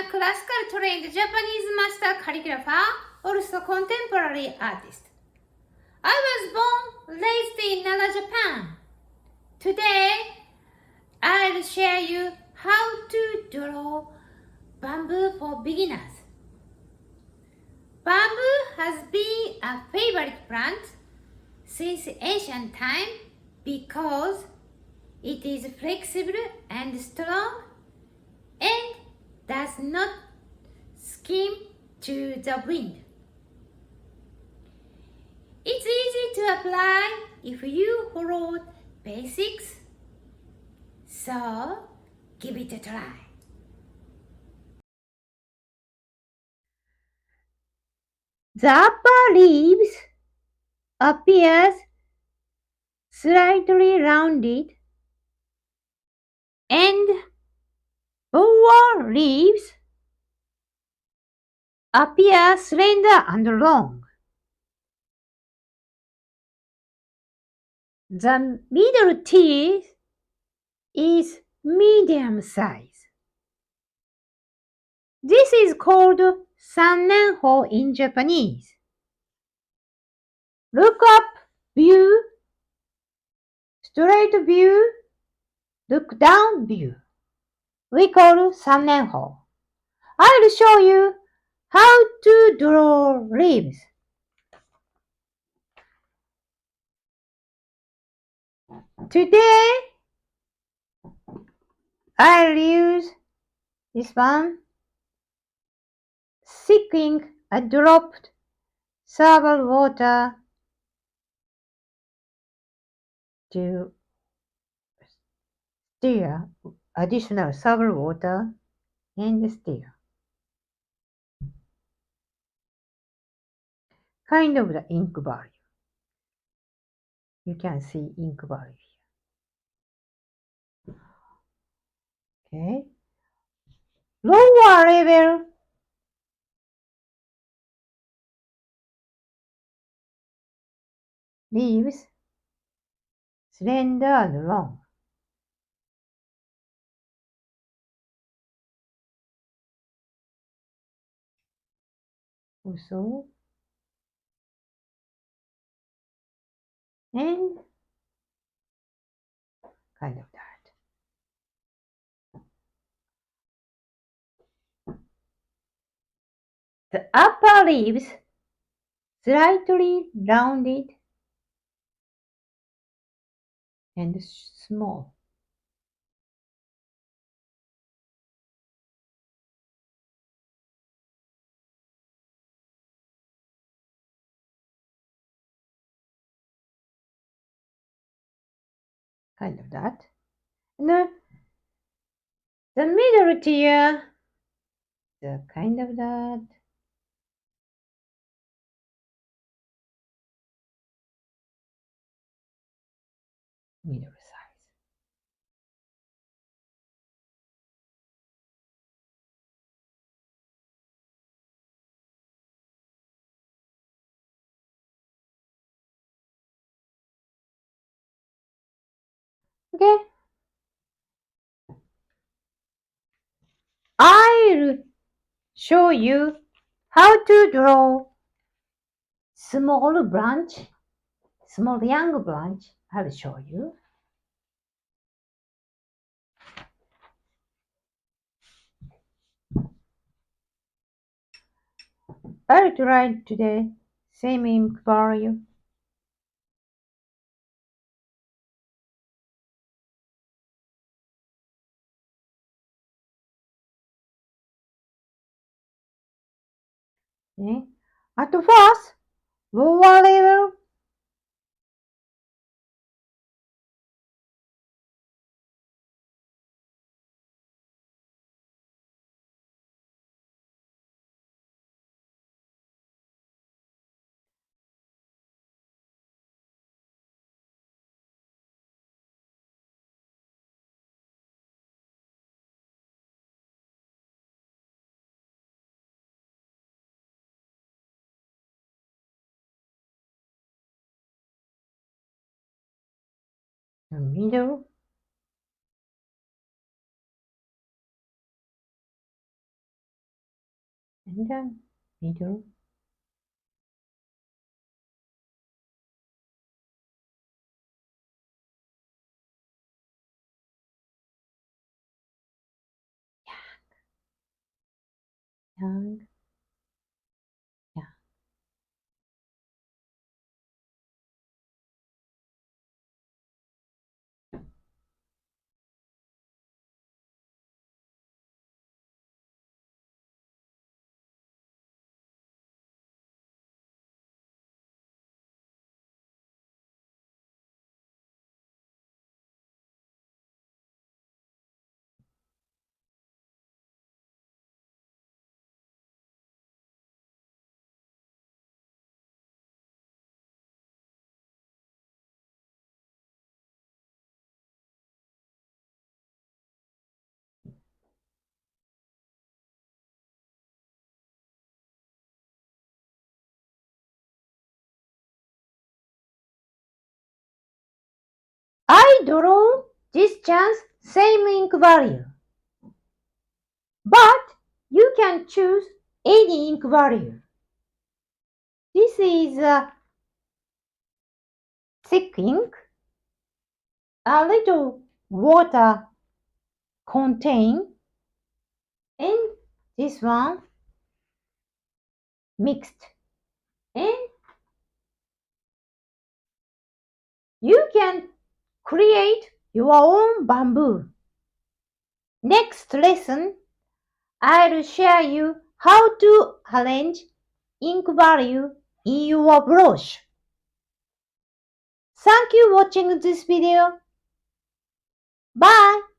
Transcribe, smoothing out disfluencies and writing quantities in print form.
classical trained Japanese master calligrapher, also contemporary artist. I was born, raised in Nara, Japan. Today, I'll share you how to draw bamboo for beginners. Bamboo has been a favorite plant since ancient time because it is flexible and strong and does not skim to the wind. It's easy to apply if you follow basics, so give it a try. The upper leaves appears slightly rounded and lower leaves appear slender and long. The middle teeth is medium size. This is called Sanenho in Japanese. Look up view, straight view, look down view. We call Sanenho. I'll show you how to draw leaves. Today, I'll use this one, sipping a dropped sour water to stir additional sour water and stir. Kind of the ink value. You can see ink value here. Okay. Lower level leaves slender and long. Also, and kind of that. The upper leaves slightly rounded and small. Kind of that. And the middle tier, the kind of that. Middle size. Okay. I'll show you how to draw small branch, small young branch. I'll show you. I'll try today, same ink value. Okay. At first, lower level, the middle, and then middle. Yang, yang. I draw this chance same ink value, but you can choose any ink value. This is a thick ink, a little water contain, and this one mixed. And you can create your own bamboo. Next lesson, I'll share you how to arrange ink value in your brush. Thank you for watching this video. Bye!